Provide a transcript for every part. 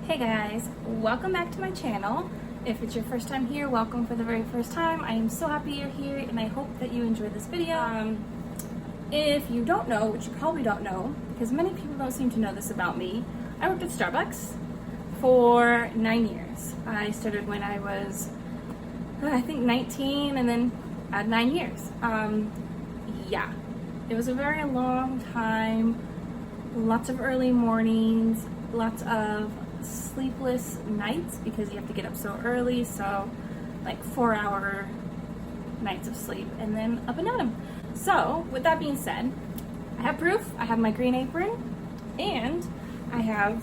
Hey guys, welcome back to my channel. If it's your first time here, welcome for the very first time. I am so happy you're here and I hope that you enjoyed this video. If you don't know, which you probably don't know, because many people don't seem to know this about me, I worked at Starbucks for 9 years. I started when I was, I think 19 and then at 9 years. Yeah, it was a very long time, lots of early mornings, lots of sleepless nights because you have to get up so early, so like 4-hour nights of sleep and then up and at 'em. So with that being said, I have proof. I have my green apron and I have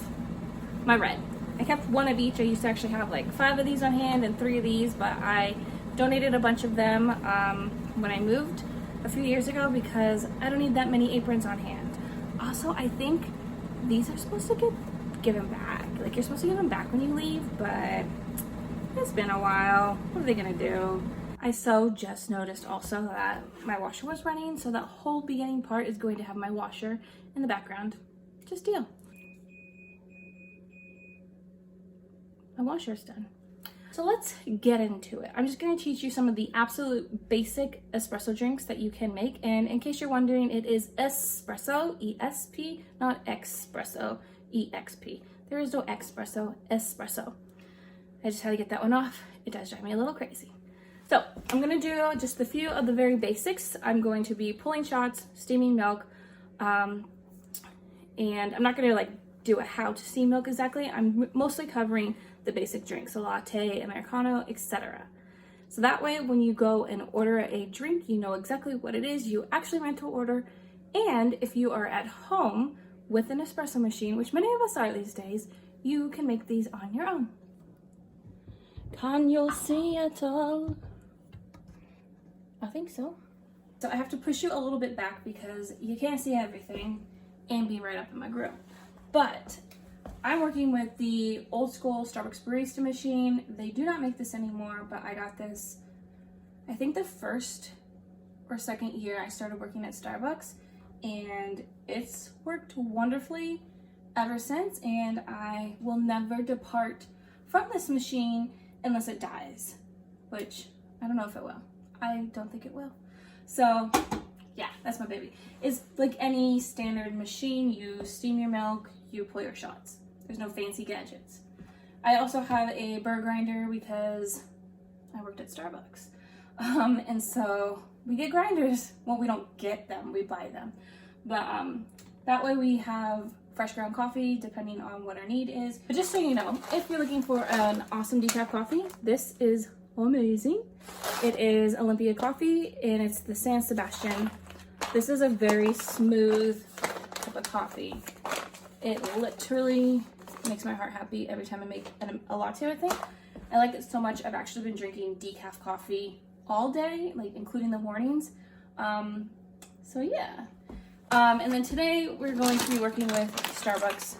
my red. I kept one of each. I used to actually have like 5 of these on hand and 3 of these, but I donated a bunch of them when I moved a few years ago because I don't need that many aprons on hand. Also, I think these are supposed to get given back. Like, you're supposed to give them back when you leave, but it's been a while. What are they gonna do? I just noticed also that my washer was running, so that whole beginning part is going to have my washer in the background. Just deal. My washer's done. So let's get into it. I'm just gonna teach you some of the absolute basic espresso drinks that you can make. And in case you're wondering, it is espresso, E-S-P, not espresso, E-X-P. There is no espresso, espresso. I just had to get that one off. It does drive me a little crazy. So I'm gonna do just a few of the very basics. I'm going to be pulling shots, steaming milk, and I'm not gonna like do a how to steam milk exactly. I'm mostly covering the basic drinks, a latte, Americano, etc. So that way when you go and order a drink, you know exactly what it is you actually meant to order. And if you are at home with an espresso machine, which many of us are these days, you can make these on your own. Can you see it all? I think so. So I have to push you a little bit back because you can't see everything and be right up in my grill. But I'm working with the old school Starbucks barista machine. They do not make this anymore, but I got this, I think the first or second year I started working at Starbucks, and it's worked wonderfully ever since, and I will never depart from this machine unless it dies, which I don't know if it will. I don't think it will. So yeah, that's my baby. It's like any standard machine. You steam your milk, you pull your shots. There's no fancy gadgets. I also have a Burr grinder because I worked at Starbucks. And so we get grinders. Well, we don't get them, we buy them. But that way we have fresh ground coffee depending on what our need is. But just so you know, if you're looking for an awesome decaf coffee, this is amazing. It is Olympia coffee and it's the San Sebastian. This is a very smooth cup of coffee. It literally makes my heart happy every time I make a latte with it. I like it so much, I've actually been drinking decaf coffee all day, like including the mornings. So yeah. And then today we're going to be working with Starbucks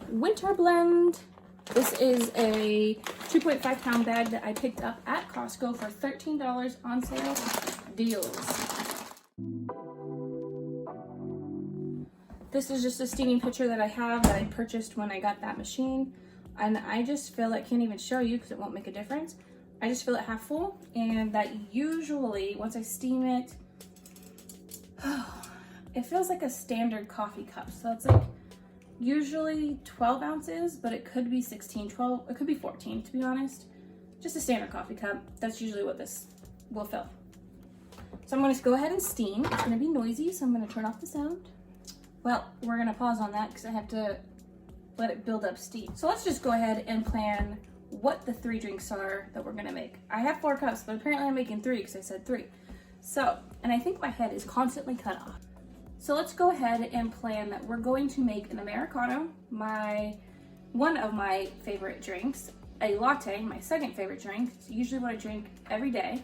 Winter Blend. This is a 2.5 pound bag that I picked up at Costco for $13 on sale deals. This is just a steaming pitcher that I have that I purchased when I got that machine. And I just fill it, can't even show you because it won't make a difference. I just fill it half full, and that usually, once I steam it, it feels like a standard coffee cup. So it's like usually 12 ounces, but it could be 16, 12, it could be 14 to be honest. Just a standard coffee cup. That's usually what this will fill. So I'm gonna go ahead and steam. It's gonna be noisy, so I'm gonna turn off the sound. Well, we're gonna pause on that because I have to let it build up steam. So let's just go ahead and plan what the 3 drinks are that we're gonna make. I have 4 cups, but apparently I'm making 3 because I said 3. So, and I think my head is constantly cut off. So let's go ahead and plan that we're going to make an Americano, one of my favorite drinks, a latte, my second favorite drink. It's usually what I drink every day,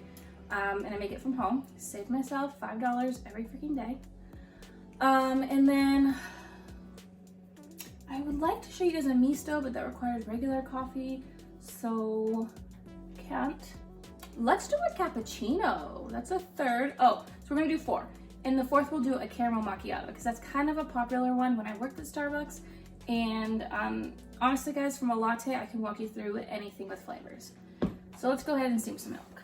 and I make it from home. Save myself $5 every freaking day. And then I would like to show you guys a misto, but that requires regular coffee, so can't. Let's do a cappuccino. That's a third. Oh, so we're gonna do 4. And the 4th we'll do a caramel macchiato because that's kind of a popular one when I worked at Starbucks, And honestly guys, from a latte, I can walk you through anything with flavors. So let's go ahead and steam some milk.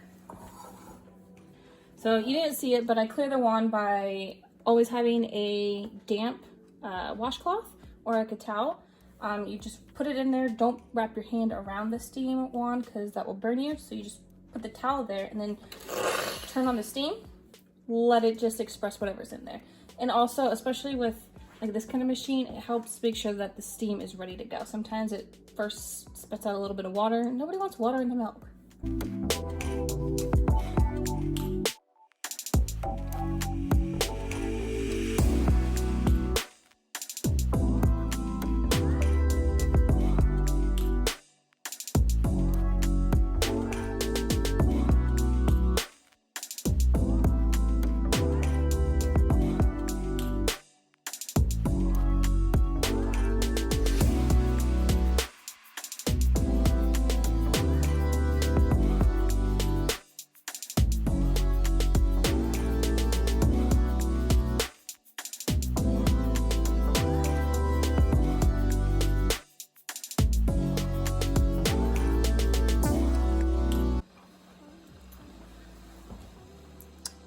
So you didn't see it, but I clear the wand by always having a damp washcloth or like a towel. You just put it in there. Don't wrap your hand around the steam wand because that will burn you. So you just put the towel there and then turn on the steam. Let it just express whatever's in there. And also, especially with like this kind of machine, it helps make sure that the steam is ready to go. Sometimes it first spits out a little bit of water. Nobody wants water in the milk.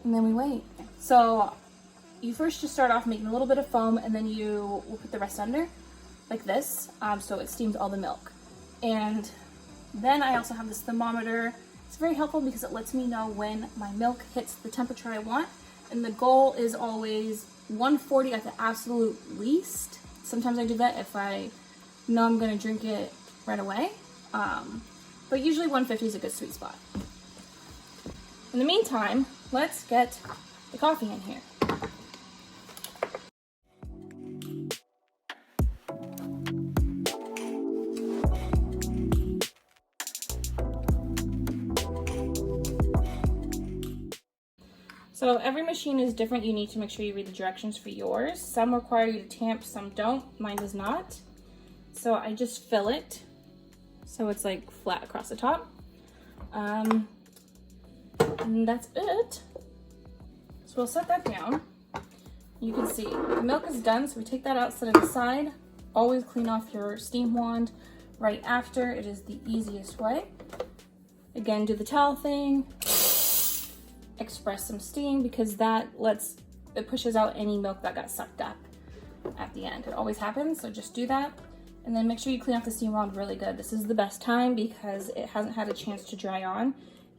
And then we wait. So you first just start off making a little bit of foam, and then you will put the rest under like this, so it steams all the milk. And then I also have this thermometer. It's very helpful because it lets me know when my milk hits the temperature I want, and the goal is always 140 at the absolute least. Sometimes I do that if I know I'm going to drink it right away, but usually 150 is a good sweet spot. In the meantime, let's get the coffee in here. So every machine is different. You need to make sure you read the directions for yours. Some require you to tamp, some don't. Mine does not. So I just fill it so it's like flat across the top. And that's it. So we'll set that down. You can see the milk is done, so we take that out, set it aside. Always clean off your steam wand right after. It is the easiest way. Again, do the towel thing. Express some steam because it pushes out any milk that got sucked up at the end. It always happens, so just do that. And then make sure you clean off the steam wand really good. This is the best time because it hasn't had a chance to dry on.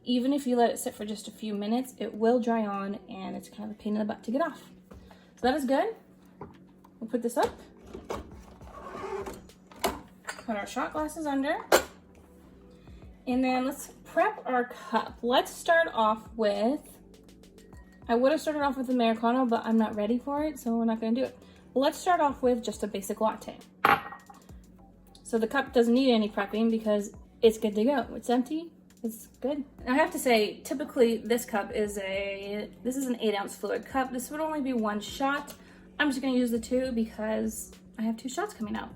Even if you let it sit for just a few minutes, it will dry on and it's kind of a pain in the butt to get off. So that is good. We'll put this up. Put our shot glasses under. And then let's prep our cup. Let's start off with, I would have started off with Americano, but I'm not ready for it, so we're not gonna do it. Let's start off with just a basic latte. So the cup doesn't need any prepping because it's good to go. It's empty, it's good. And I have to say, typically this cup is this is an 8-ounce fluid cup. This would only be 1 shot. I'm just gonna use the 2 because I have 2 shots coming out.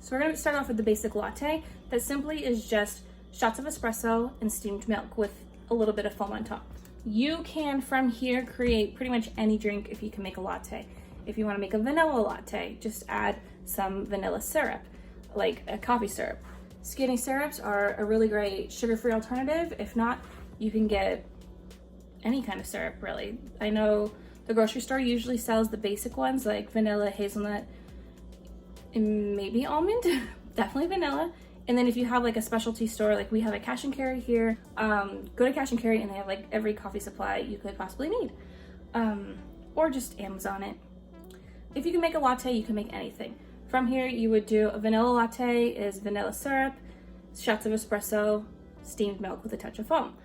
So we're gonna start off with the basic latte. That simply is just shots of espresso and steamed milk with a little bit of foam on top. You can, from here, create pretty much any drink if you can make a latte. If you want to make a vanilla latte, just add some vanilla syrup, like a coffee syrup. Skinny syrups are a really great sugar-free alternative. If not, you can get any kind of syrup, really. I know the grocery store usually sells the basic ones like vanilla, hazelnut, and maybe almond, definitely vanilla. And then if you have like a specialty store, like we have a cash and carry here, go to cash and carry and they have like every coffee supply you could possibly need. Or just Amazon it. If you can make a latte, you can make anything. From here, you would do a vanilla latte is vanilla syrup, shots of espresso, steamed milk with a touch of foam.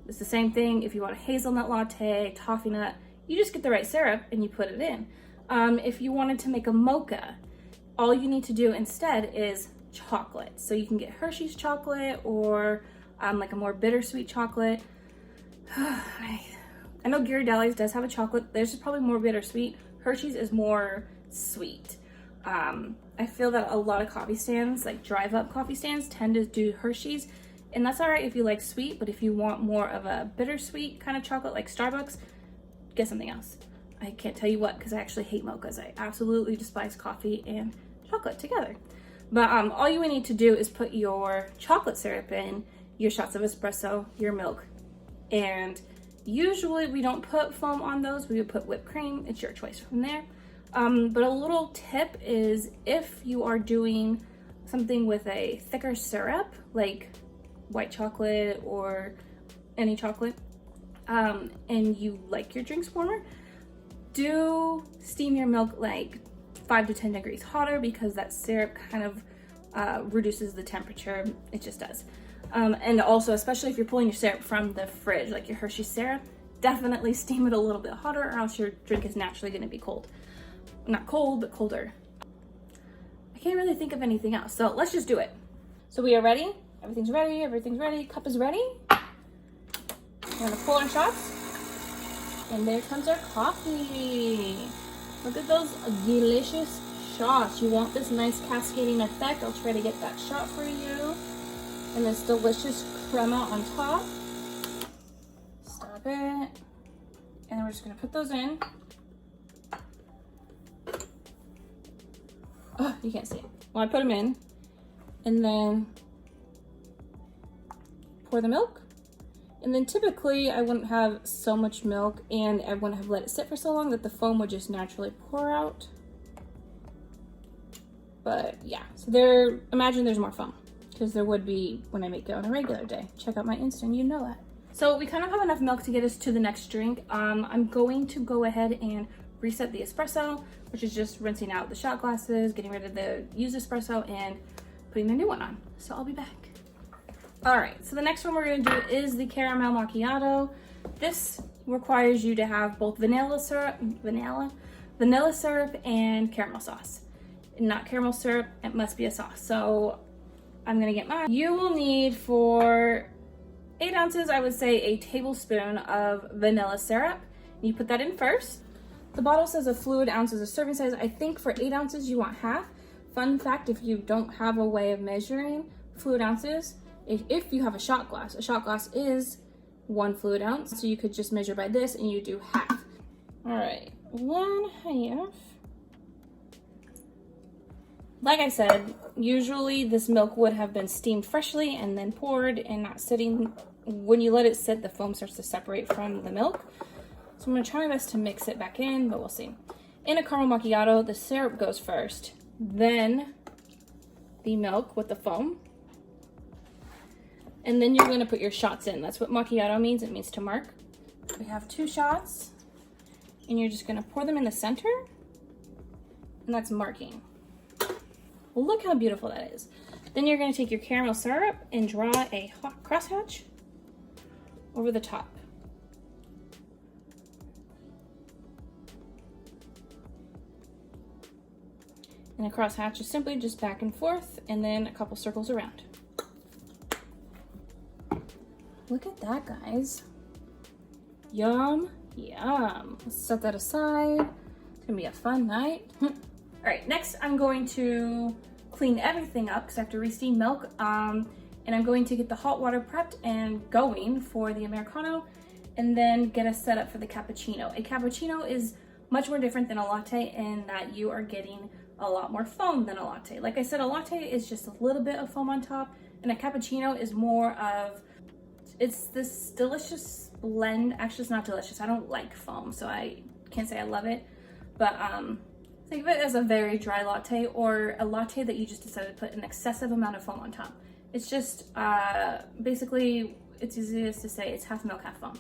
It's the same thing if you want a hazelnut latte, toffee nut, you just get the right syrup and you put it in. If you wanted to make a mocha, all you need to do instead is chocolate. So you can get Hershey's chocolate or like a more bittersweet chocolate. I know Ghirardelli's does have a chocolate. Theirs is probably more bittersweet. Hershey's is more sweet. I feel that a lot of coffee stands, like drive-up coffee stands, tend to do Hershey's, and that's all right if you like sweet, but if you want more of a bittersweet kind of chocolate like Starbucks, get something else. I can't tell you what, because I actually hate mochas. I absolutely despise coffee and chocolate together. But all you need to do is put your chocolate syrup in, your shots of espresso, your milk, and usually we don't put foam on those. We would put whipped cream. It's your choice from there. But a little tip is if you are doing something with a thicker syrup, like white chocolate or any chocolate, and you like your drinks warmer, do steam your milk like 5 to 10 degrees hotter, because that syrup kind of reduces the temperature. It just does. And also, especially if you're pulling your syrup from the fridge, like your Hershey syrup, definitely steam it a little bit hotter, or else your drink is naturally going to be cold. Not cold, but colder. I can't really think of anything else, so let's just do it. So we are ready. Everything's ready. Everything's ready. Cup is ready. We're going to pull our shots. And there comes our coffee. Look at those delicious shots. You want this nice cascading effect. I'll try to get that shot for you. And this delicious crema on top. Stop it. And then we're just gonna put those in. Oh, you can't see it. Well, I put them in. And then pour the milk. And then typically I wouldn't have so much milk, and I wouldn't have let it sit for so long that the foam would just naturally pour out. But yeah, so imagine there's more foam, because there would be when I make it on a regular day. Check out my Insta and you know that. So we kind of have enough milk to get us to the next drink. I'm going to go ahead and reset the espresso, which is just rinsing out the shot glasses, getting rid of the used espresso, and putting the new one on. So I'll be back. All right, so the next one we're gonna do is the caramel macchiato. This requires you to have both vanilla syrup and caramel sauce. Not caramel syrup, it must be a sauce. So I'm gonna get mine. You will need, for 8 ounces, I would say a tablespoon of vanilla syrup. You put that in first. The bottle says a fluid ounces of serving size. I think for 8 ounces you want half. Fun fact, if you don't have a way of measuring fluid ounces, if you have a shot glass is 1 fluid ounce. So you could just measure by this and you do half. All right, 1/2. Like I said, usually this milk would have been steamed freshly and then poured and not sitting. When you let it sit, the foam starts to separate from the milk. So I'm gonna try my best to mix it back in, but we'll see. In a caramel macchiato, the syrup goes first, then the milk with the foam. And then you're gonna put your shots in. That's what macchiato means. It means to mark. We have 2 shots, and you're just gonna pour them in the center, and that's marking. Well, look how beautiful that is. Then you're gonna take your caramel syrup and draw a hot crosshatch over the top. And a crosshatch is simply just back and forth, and then a couple circles around. Look at that, guys. Yum, yum. Let's set that aside. It's gonna be a fun night. All right, next I'm going to clean everything up because I have to re-steam milk. And I'm going to get the hot water prepped and going for the Americano, and then get us set up for the cappuccino. A cappuccino is much more different than a latte in that you are getting a lot more foam than a latte. Like I said, a latte is just a little bit of foam on top, and a cappuccino is more of, it's this delicious blend. Actually, it's not delicious. I don't like foam, so I can't say I love it. But think of it as a very dry latte, or a latte that you just decided to put an excessive amount of foam on top. It's just, basically, it's easiest to say it's half milk, half foam.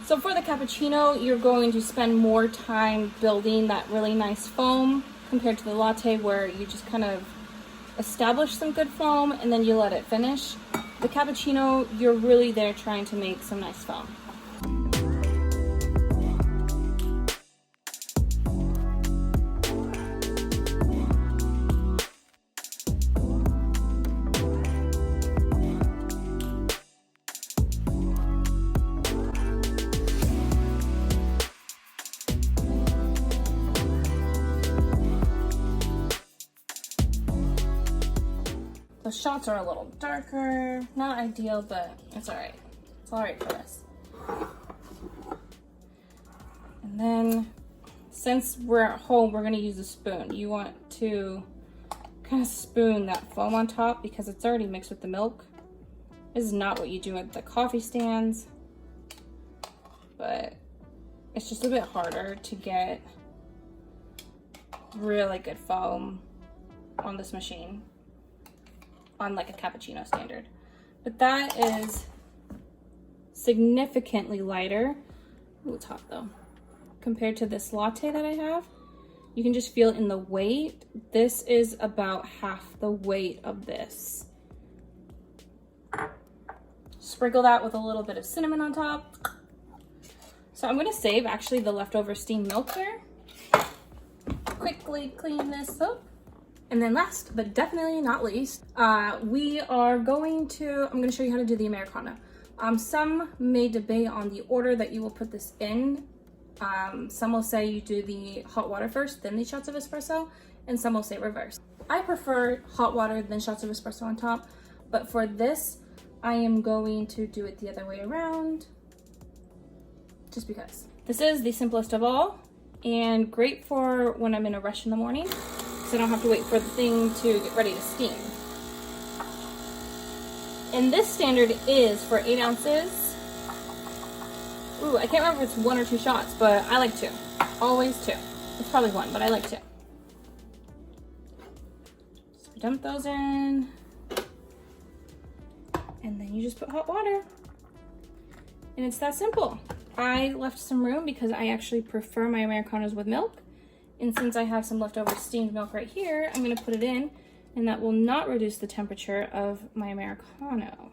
So for the cappuccino, you're going to spend more time building that really nice foam compared to the latte, where you just kind of establish some good foam and then you let it finish. The cappuccino, you're really there trying to make some nice foam. The shots are a little darker, not ideal, but it's all right. It's all right for us. And since we're at home, we're gonna use a spoon. You want to kind of spoon that foam on top because it's already mixed with the milk. This is not what you do at the coffee stands, but it's just a bit harder to get really good foam on this machine, on like a cappuccino standard. But that is significantly lighter. Ooh, it's hot though. Compared to this latte that I have, you can just feel it in the weight. This is about half the weight of this. Sprinkle that with a little bit of cinnamon on top. So I'm gonna save actually the leftover steamed milk there. Quickly clean this up. And then last, but definitely not least, we are going to, I'm gonna show you how to do the Americano. Some may debate on the order that you will put this in. Some will say you do the hot water first, then the shots of espresso, and some will say reverse. I prefer hot water, then shots of espresso on top, but for this, I am going to do it the other way around, just because. This is the simplest of all, and great for when I'm in a rush in the morning, so I don't have to wait for the thing to get ready to steam. And this standard is for 8 ounces. Ooh, I can't remember if it's 1 or 2 shots, but I like 2. Always 2. It's probably 1, but I like 2. So dump those in. And then you just put hot water. And it's that simple. I left some room because I actually prefer my Americanos with milk. And since I have some leftover steamed milk right here, I'm gonna put it in, and that will not reduce the temperature of my Americano.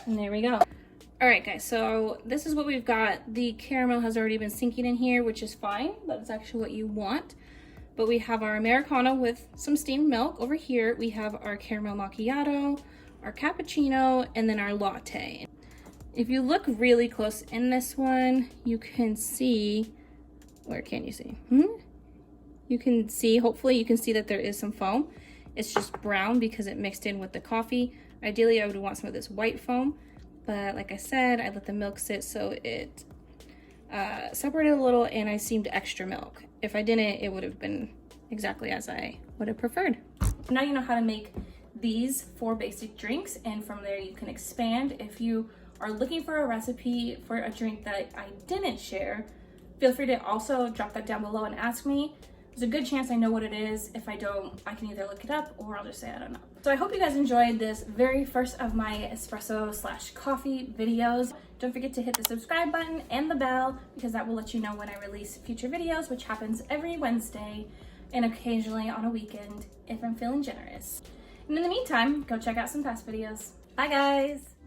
And there we go. All right, guys, so this is what we've got. The caramel has already been sinking in here, which is fine. That's actually what you want. But we have our Americano with some steamed milk. Over here, we have our caramel macchiato, our cappuccino, and then our latte. If you look really close in this one, you can see, where can you see? You can see, hopefully you can see that there is some foam. It's just brown because it mixed in with the coffee. Ideally, I would want some of this white foam, but like I said, I let the milk sit so it separated a little and I steamed extra milk. If I didn't, it would have been exactly as I would have preferred. Now you know how to make these 4 basic drinks, and from there you can expand. If you are looking for a recipe for a drink that I didn't share, feel free to also drop that down below and ask me. There's a good chance I know what it is. If I don't, I can either look it up or I'll just say I don't know. So I hope you guys enjoyed this very first of my espresso / coffee videos. Don't forget to hit the subscribe button and the bell because that will let you know when I release future videos, which happens every Wednesday and occasionally on a weekend if I'm feeling generous. And in the meantime, go check out some past videos. Bye guys!